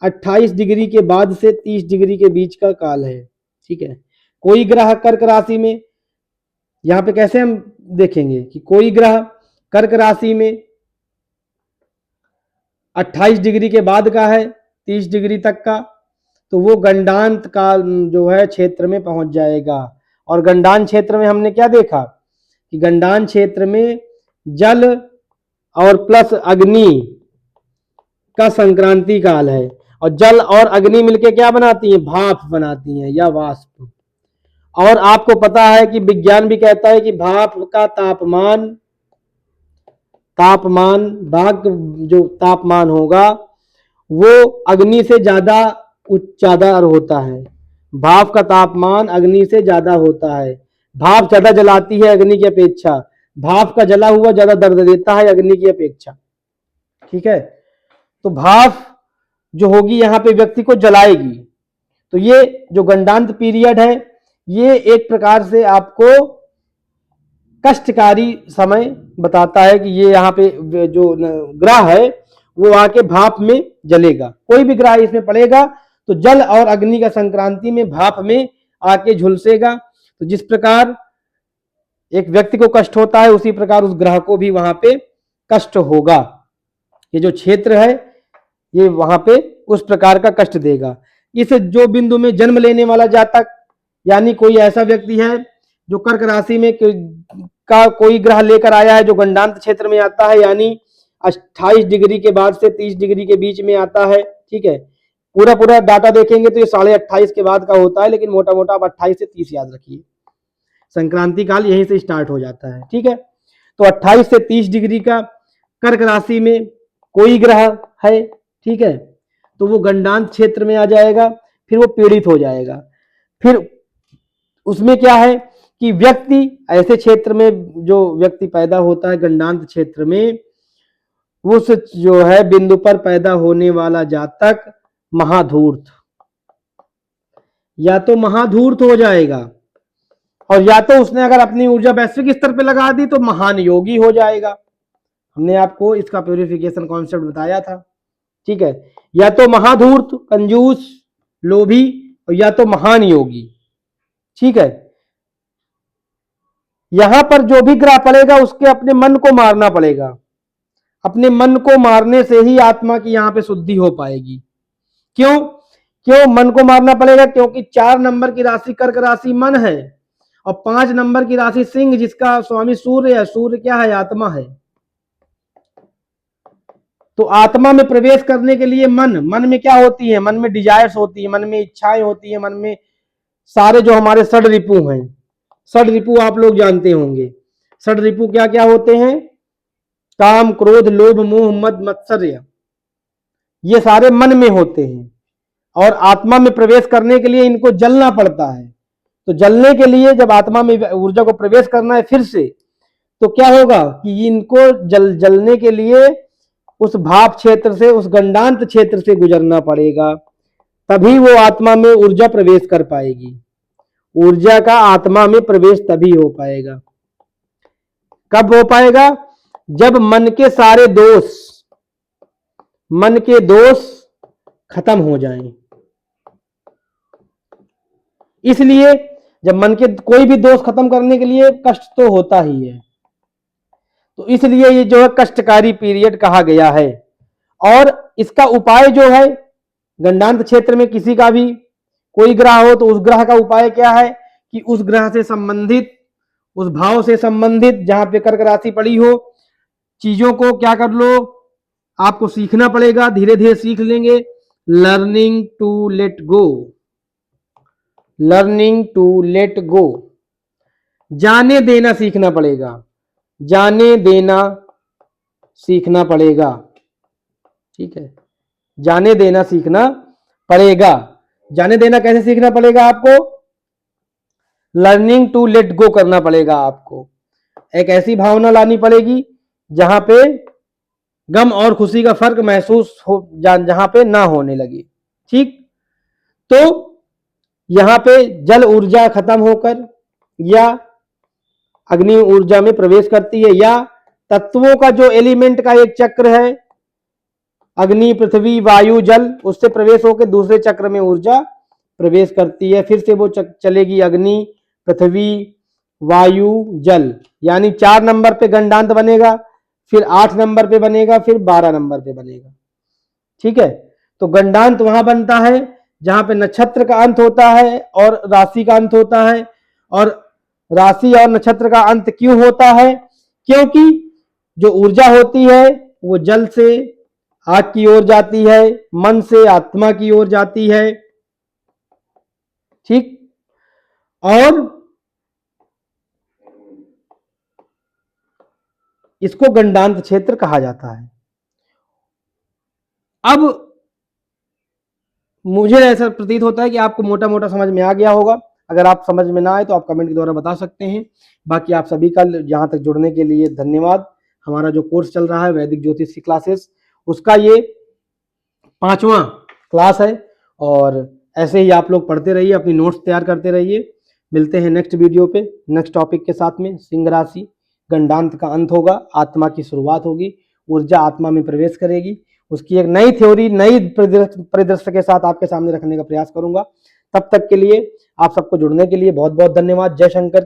28 डिग्री के बाद से 30 डिग्री के बीच का काल है, ठीक है। कोई ग्रह कर्क राशि में, यहां पे कैसे हम देखेंगे कि कोई ग्रह कर्क राशि में 28 डिग्री के बाद का है 30 डिग्री तक का, तो वो गंडांत काल जो है क्षेत्र में पहुंच जाएगा। और गंडांत क्षेत्र में हमने क्या देखा कि गंडांत क्षेत्र में जल और प्लस अग्नि का संक्रांति काल है, और जल और अग्नि मिलके क्या बनाती हैं? भाप बनाती हैं या वाष्प। और आपको पता है कि विज्ञान भी कहता है कि भाप का तापमान भाप जो तापमान होगा वो अग्नि से ज्यादा होता है। भाप का तापमान अग्नि से ज्यादा होता है। भाप ज्यादा जलाती है अग्नि की अपेक्षा। भाप का जला हुआ ज्यादा दर्द देता है अग्नि की अपेक्षा, ठीक है। तो भाप जो होगी यहाँ पे व्यक्ति को जलाएगी। तो ये जो गंडांत पीरियड है, ये एक प्रकार से आपको कष्टकारी समय बताता है कि ये यहाँ पे जो ग्रह है वो आके भाप में जलेगा। कोई भी ग्रह इसमें पड़ेगा तो जल और अग्नि का संक्रांति में भाप में आके झुलसेगा। तो जिस प्रकार एक व्यक्ति को कष्ट होता है, उसी प्रकार उस ग्रह को भी वहां पे कष्ट होगा। ये जो क्षेत्र है ये वहां पे उस प्रकार का कष्ट देगा। इस जो बिंदु में जन्म लेने वाला जातक, यानी कोई ऐसा व्यक्ति है जो कर्क राशि में का कोई ग्रह लेकर आया है जो गंडांत क्षेत्र में आता है, यानी 28 डिग्री के बाद से 30 डिग्री के बीच में आता है। ठीक है, पूरा पूरा डाटा देखेंगे तो ये 28.5 के बाद का होता है, लेकिन मोटा मोटा आप 28 से 30 याद रखिए, संक्रांति काल यहीं से स्टार्ट हो जाता है। ठीक है, तो 28 से 30 डिग्री का कर्क राशि में कोई ग्रह है, ठीक है, तो वो गंडांत क्षेत्र में आ जाएगा, फिर वो पीड़ित हो जाएगा। फिर उसमें क्या है कि व्यक्ति ऐसे क्षेत्र में जो व्यक्ति पैदा होता है गंडांत क्षेत्र में, उस जो है बिंदु पर पैदा होने वाला जातक महाधूर्त, या तो महाधूर्त हो जाएगा, और या तो उसने अगर अपनी ऊर्जा वैश्विक स्तर पे लगा दी तो महान योगी हो जाएगा। हमने आपको इसका प्यूरिफिकेशन कॉन्सेप्ट बताया था। ठीक है, या तो महाधूर्त, कंजूस, लोभी, और या तो महान योगी। ठीक है, यहां पर जो भी ग्रह पड़ेगा उसके अपने मन को मारना पड़ेगा। अपने मन को मारने से ही आत्मा की यहां पे शुद्धि हो पाएगी। क्यों मन को मारना पड़ेगा? क्योंकि 4 नंबर की राशि कर्क राशि मन है, और 5 नंबर की राशि सिंह, जिसका स्वामी सूर्य है। सूर्य क्या है? आत्मा है। तो आत्मा में प्रवेश करने के लिए मन में क्या होती है? मन में डिजायर्स होती है, मन में इच्छाएं होती है, मन में सारे जो हमारे षड रिपु हैं, षड रिपु आप लोग जानते होंगे। षड रिपु क्या क्या होते हैं? काम, क्रोध, लोभ, मोह, मद, मत्सर्य, ये सारे मन में होते हैं, और आत्मा में प्रवेश करने के लिए इनको जलना पड़ता है। तो जलने के लिए जब आत्मा में ऊर्जा को प्रवेश करना है फिर से, तो क्या होगा कि इनको जलने के लिए उस भाप क्षेत्र से, उस गंडांत क्षेत्र से गुजरना पड़ेगा, तभी वो आत्मा में ऊर्जा प्रवेश कर पाएगी। ऊर्जा का आत्मा में प्रवेश तभी हो पाएगा। कब हो पाएगा? जब मन के सारे दोष, मन के दोष खत्म हो जाएं। इसलिए जब मन के कोई भी दोष खत्म करने के लिए कष्ट तो होता ही है, तो इसलिए ये जो है कष्टकारी पीरियड कहा गया है। और इसका उपाय जो है, गंडांत क्षेत्र में किसी का भी कोई ग्रह हो तो उस ग्रह का उपाय क्या है कि उस ग्रह से संबंधित, उस भाव से संबंधित जहां पे कर्क राशि पड़ी हो, चीजों को क्या कर लो, आपको सीखना पड़ेगा। धीरे धीरे सीख लेंगे। Learning to let go, learning to let go, जाने देना सीखना पड़ेगा, जाने देना सीखना पड़ेगा। ठीक है, जाने देना सीखना पड़ेगा। जाने देना कैसे सीखना पड़ेगा आपको? लर्निंग टू लेट गो करना पड़ेगा आपको। एक ऐसी भावना लानी पड़ेगी जहां पे गम और खुशी का फर्क महसूस हो, जहां पे ना होने लगे। ठीक, तो यहां पे जल ऊर्जा खत्म होकर या अग्नि ऊर्जा में प्रवेश करती है, या तत्वों का जो एलिमेंट का एक चक्र है, अग्नि, पृथ्वी, वायु, जल, उससे प्रवेश होकर दूसरे चक्र में ऊर्जा प्रवेश करती है। फिर से वो चलेगी अग्नि, पृथ्वी, वायु, जल, यानी 4 नंबर पे गंडांत बनेगा, फिर 8 नंबर पे बनेगा, फिर 12 नंबर पे बनेगा। ठीक है, तो गंडांत वहां बनता है जहां पे नक्षत्र का अंत होता है और राशि का अंत होता है। और राशि और नक्षत्र का अंत क्यों होता है? क्योंकि जो ऊर्जा होती है वो जल से आग की ओर जाती है, मन से आत्मा की ओर जाती है। ठीक, और इसको गंडांत क्षेत्र कहा जाता है। अब मुझे ऐसा प्रतीत होता है कि आपको मोटा मोटा समझ में आ गया होगा। अगर आप समझ में ना आए तो आप कमेंट के द्वारा बता सकते हैं। बाकी आप सभी का यहाँ तक जुड़ने के लिए धन्यवाद। हमारा जो कोर्स चल रहा है वैदिक ज्योतिष की क्लासेस, उसका ये 5वां क्लास है, और ऐसे ही आप लोग पढ़ते रहिए, अपनी नोट्स तैयार करते रहिए। मिलते हैं नेक्स्ट वीडियो पे नेक्स्ट टॉपिक के साथ में। सिंह राशि, गंडांत का अंत होगा, आत्मा की शुरुआत होगी, ऊर्जा आत्मा में प्रवेश करेगी। उसकी एक नई थ्योरी, नई परिदृश्य के साथ आपके सामने रखने का प्रयास करूंगा। तब तक के लिए आप सबको जुड़ने के लिए बहुत बहुत धन्यवाद। जय शंकर।